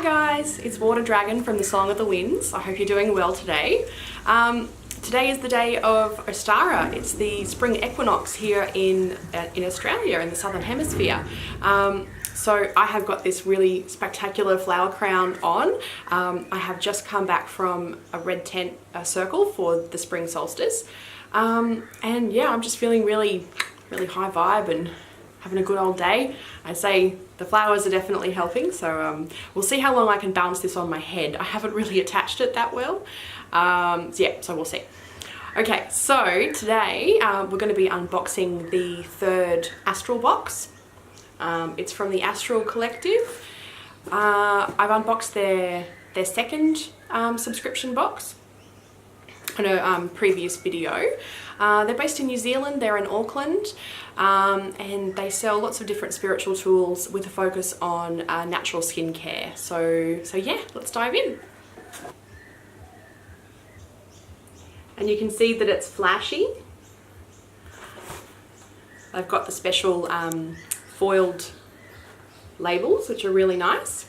guys, it's Water Dragon from the Song of the Winds. I hope you're doing well today. Today is the day of Ostara. It's the spring equinox here in Australia, in the Southern Hemisphere. So I have got this really spectacular flower crown on. I have just come back from a red tent circle for the spring solstice. And yeah, I'm just feeling really high vibe and having a good old day. I'd say the flowers are definitely helping, so we'll see how long I can balance this on my head. I haven't really attached it that well. So we'll see. Okay, so today we're going to be unboxing the third Astral box. It's from the Astral collective. I've unboxed their second subscription box in a previous video. They're based in New Zealand, they're in Auckland, and they sell lots of different spiritual tools with a focus on natural skincare. So yeah, let's dive in. And you can see that it's flashy. They've got the special foiled labels, which are really nice.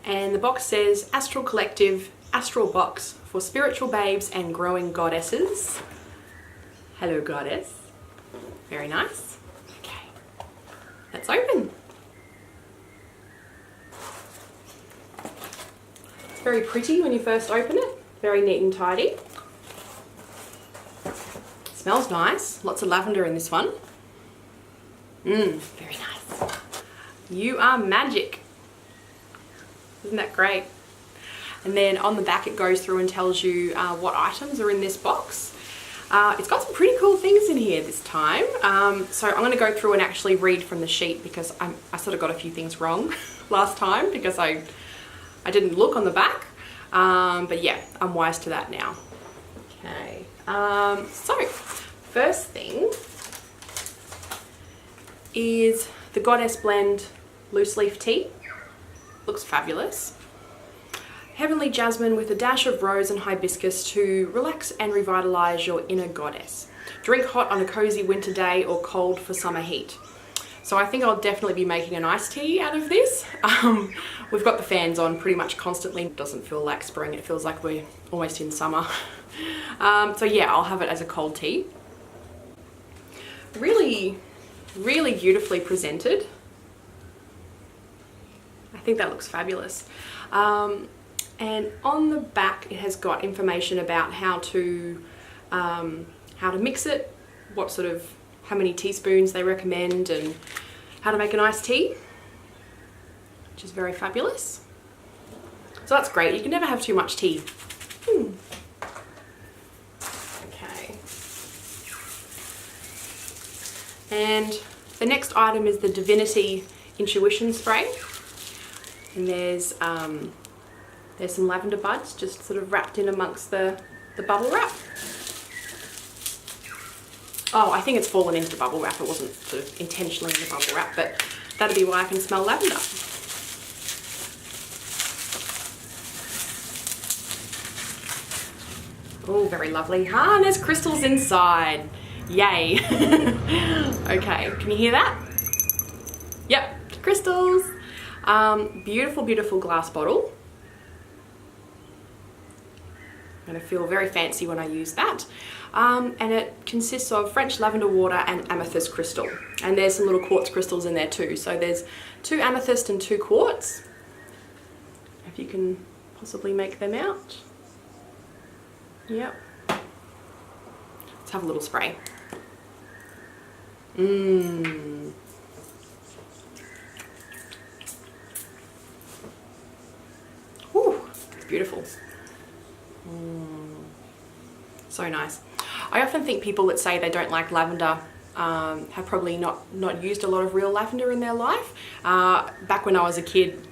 And the box says Astral Collective Astral Box for spiritual babes and growing goddesses. Hello, goddess. Very nice. Okay, let's open. It's very pretty when you first open it. Very neat and tidy. Smells nice. Lots of lavender in this one. Very nice. You are magic. Isn't that great? And then on the back it goes through and tells you what items are in this box. It's got some pretty cool things in here this time. So I'm going to go through and actually read from the sheet because I sort of got a few things wrong last time because I didn't look on the back. But yeah, I'm wise to that now. Okay. So first thing is the Goddess Blend Loose Leaf Tea. Looks fabulous. Heavenly jasmine with a dash of rose and hibiscus to relax and revitalize your inner goddess. Drink hot on a cozy winter day or cold for summer heat. So I think I'll definitely be making an iced tea out of this. We've got the fans on pretty much constantly. It doesn't feel like spring, it feels like we're almost in summer. So yeah, I'll have it as a cold tea. Really beautifully presented. I think that looks fabulous. And on the back it has got information about how to mix it, how many teaspoons they recommend, and how to make an iced tea, which is very fabulous. So that's great. You can never have too much tea. Okay. And the next item is the Divinity Intuition Spray. And there's some lavender buds just sort of wrapped in amongst the bubble wrap. Oh, I think it's fallen into the bubble wrap. It wasn't sort of intentionally in the bubble wrap, but that'll be why I can smell lavender. Oh, very lovely. And there's crystals inside. Yay. Okay, can you hear that? Yep, crystals. Beautiful glass bottle. I'm going to feel very fancy when I use that. And it consists of French lavender water and amethyst crystal. And there's some little quartz crystals in there too. So there's 2 amethyst and 2 quartz. If you can possibly make them out. Yep. Let's have a little spray. Ooh, it's beautiful. So nice. I often think people that say they don't like lavender have probably not used a lot of real lavender in their life. Back when I was a kid,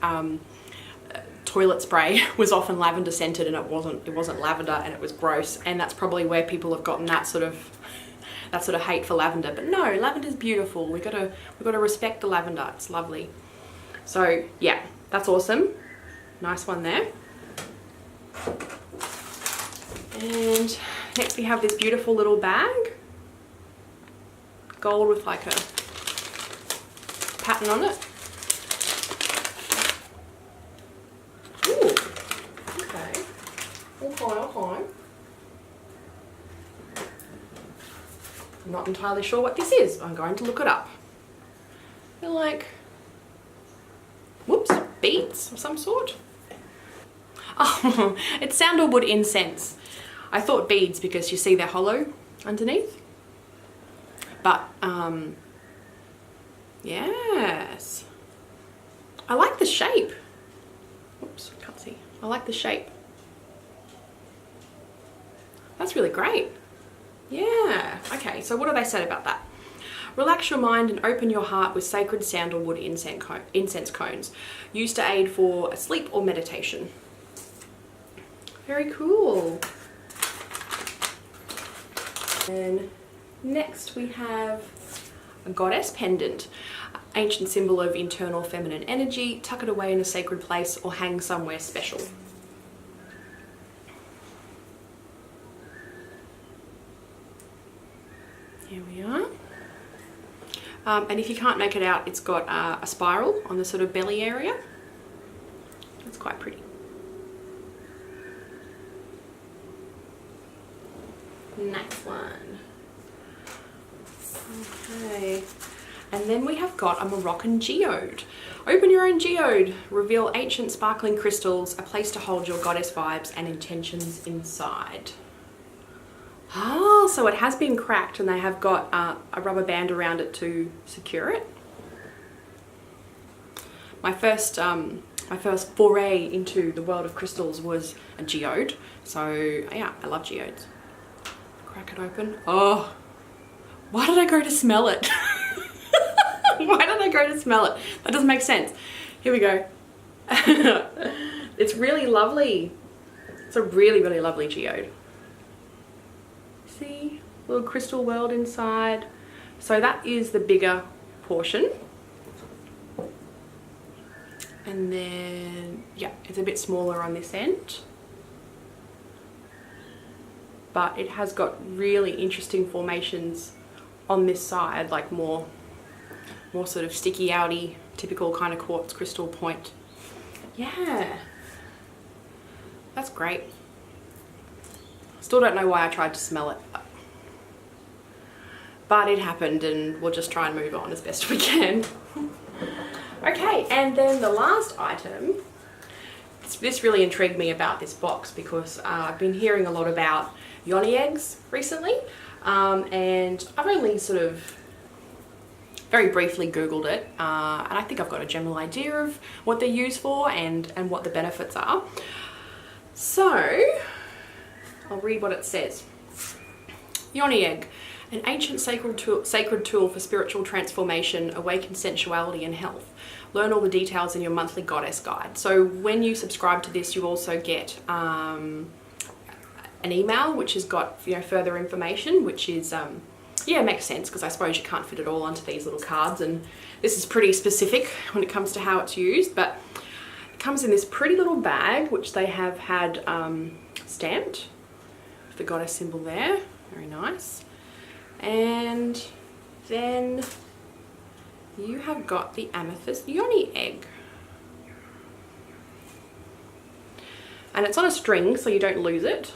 toilet spray was often lavender scented, and it wasn't lavender, and it was gross. And that's probably where people have gotten that sort of hate for lavender. But no, lavender's beautiful. We've got to respect the lavender. It's lovely. So yeah, that's awesome. Nice one there. And next we have this beautiful little bag. Gold with like a pattern on it. okay. I'm not entirely sure what this is. I'm going to look it up. They're like, whoops, beads of some sort. Oh, it's sandalwood incense. I thought beads because you see they're hollow underneath. But, yes. I like the shape. Oops, can't see. I like the shape. That's really great. Yeah. Okay, so what do they say about that? Relax your mind and open your heart with sacred sandalwood incense cones, used to aid for sleep or meditation. Very cool. And next we have a goddess pendant, ancient symbol of internal feminine energy. Tuck it away in a sacred place or hang somewhere special. Here we are. And if you can't make it out, it's got a spiral on the sort of belly area. It's quite pretty. Next one. Okay. And then we have got a Moroccan Geode. Open your own geode. Reveal ancient sparkling crystals, a place to hold your goddess vibes and intentions inside. Oh, so it has been cracked and they have got a rubber band around it to secure it. My first foray into the world of crystals was a geode. So yeah, I love geodes. Crack it open. Oh, why did I go to smell it? Why did I go to smell it? That doesn't make sense. Here we go. It's really lovely. It's a really, really lovely geode. See, little crystal world inside. So that is the bigger portion. And then, yeah, it's a bit smaller on this end. But it has got really interesting formations on this side, like more sort of sticky outy, typical kind of quartz crystal point. Yeah, that's great. Still don't know why I tried to smell it, but it happened and we'll just try and move on as best we can. Okay, and then the last item, this really intrigued me about this box because I've been hearing a lot about Yoni eggs recently, and I've only sort of very briefly Googled it, and I think I've got a general idea of what they're used for and what the benefits are. So I'll read what it says. Yoni Egg, an ancient sacred tool for spiritual transformation, awaken sensuality and health. Learn all the details in your monthly goddess guide. So when you subscribe to this, you also get an email which has got, you know, further information, which is yeah, it makes sense because I suppose you can't fit it all onto these little cards, and this is pretty specific when it comes to how it's used. But it comes in this pretty little bag which they have had stamped with the goddess symbol there. Very nice. And then you have got the Amethyst Yoni Egg. And it's on a string so you don't lose it.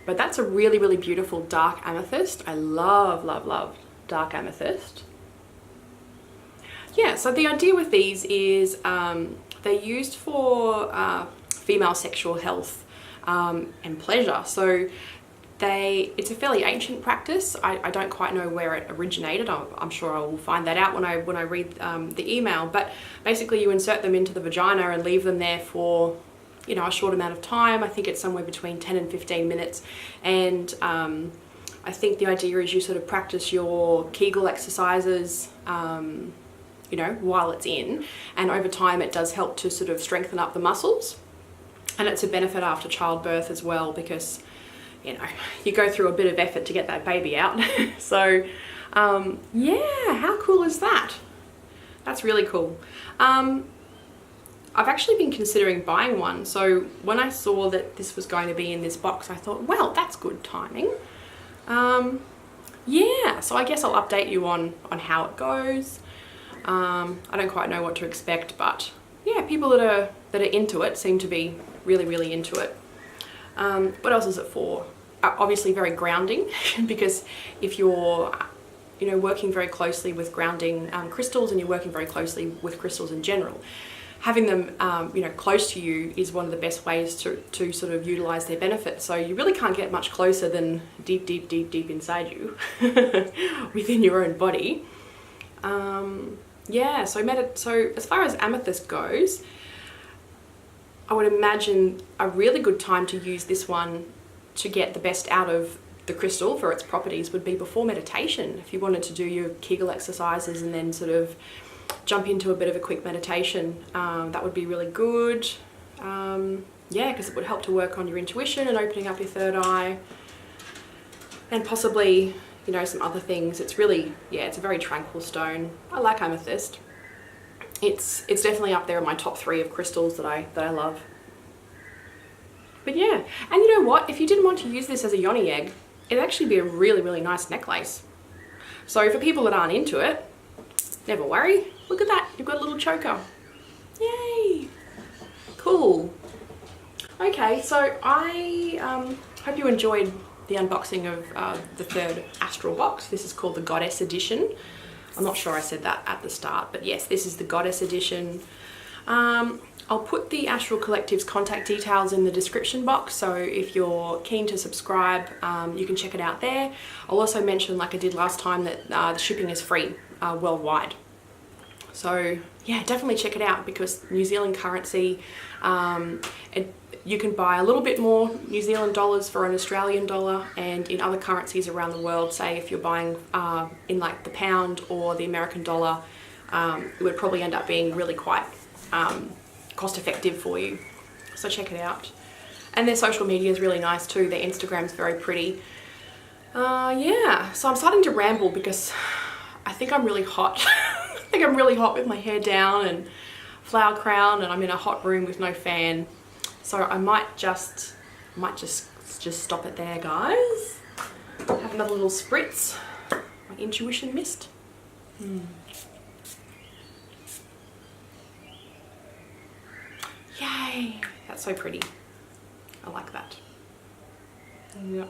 But that's a really, really beautiful dark amethyst. I love, love, love dark amethyst. Yeah, so the idea with these is they're used for female sexual health and pleasure. So it's a fairly ancient practice. I don't quite know where it originated. I'm sure I will find that out when I read the email. But basically you insert them into the vagina and leave them there for, you know, a short amount of time. I think it's somewhere between 10 and 15 minutes. And I think the idea is you sort of practice your Kegel exercises, you know, while it's in. And over time it does help to sort of strengthen up the muscles. And it's a benefit after childbirth as well because, you know, you go through a bit of effort to get that baby out. So, yeah, how cool is that? That's really cool. I've actually been considering buying one. So when I saw that this was going to be in this box, I thought, well, that's good timing. Yeah, so I guess I'll update you on how it goes. I don't quite know what to expect, but yeah, people that are into it seem to be really, really into it. What else is it for? Obviously very grounding, because if you're working very closely with grounding crystals, and you're working very closely with crystals in general, having them close to you is one of the best ways to sort of utilize their benefits. So you really can't get much closer than deep, deep, deep, deep inside you within your own body. Yeah, so as far as amethyst goes, I would imagine a really good time to use this one to get the best out of the crystal for its properties would be before meditation. If you wanted to do your Kegel exercises and then sort of jump into a bit of a quick meditation, that would be really good. Yeah, because it would help to work on your intuition and opening up your third eye, and possibly some other things. It's really, yeah, it's a very tranquil stone. I like amethyst. It's definitely up there in my top 3 of crystals that I love. But yeah, and you know what? If you didn't want to use this as a Yoni egg, it'd actually be a really, really nice necklace. So for people that aren't into it, never worry. Look at that, you've got a little choker. Yay! Cool. Okay, so I hope you enjoyed the unboxing of the 3rd Astral box. This is called the Goddess Edition. I'm not sure I said that at the start, but yes, this is the Goddess Edition. I'll put the Astral Collective's contact details in the description box, so if you're keen to subscribe, you can check it out there. I'll also mention, like I did last time, that the shipping is free worldwide. So yeah, definitely check it out, because New Zealand currency, you can buy a little bit more New Zealand dollars for an Australian dollar, and in other currencies around the world, say if you're buying in like the pound or the American dollar, it would probably end up being really quite cost effective for you. So check it out. And their social media is really nice too. Their Instagram's very pretty. Yeah, so I'm starting to ramble because I think I'm really hot. I think I'm really hot with my hair down and flower crown, and I'm in a hot room with no fan. So I might just stop it there, guys. Have another little spritz. My intuition mist. Yay! That's so pretty. I like that. Yeah.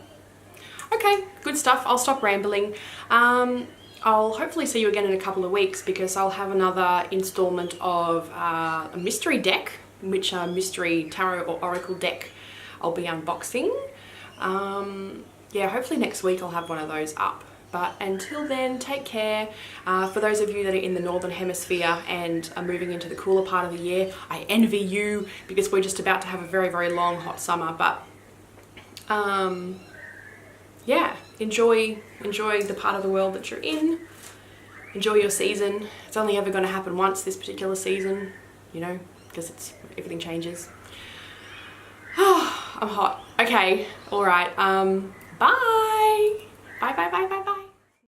Okay, good stuff. I'll stop rambling. I'll hopefully see you again in a couple of weeks, because I'll have another installment of a mystery deck, which mystery tarot or oracle deck I'll be unboxing. Yeah, hopefully next week I'll have one of those up. But until then, take care. For those of you that are in the Northern Hemisphere and are moving into the cooler part of the year, I envy you, because we're just about to have a very, very long hot summer. But yeah, enjoy the part of the world that you're in. Enjoy your season. It's only ever going to happen once, this particular season, because everything changes. I'm hot. Okay, all right. Bye. Bye, bye, bye, bye, bye.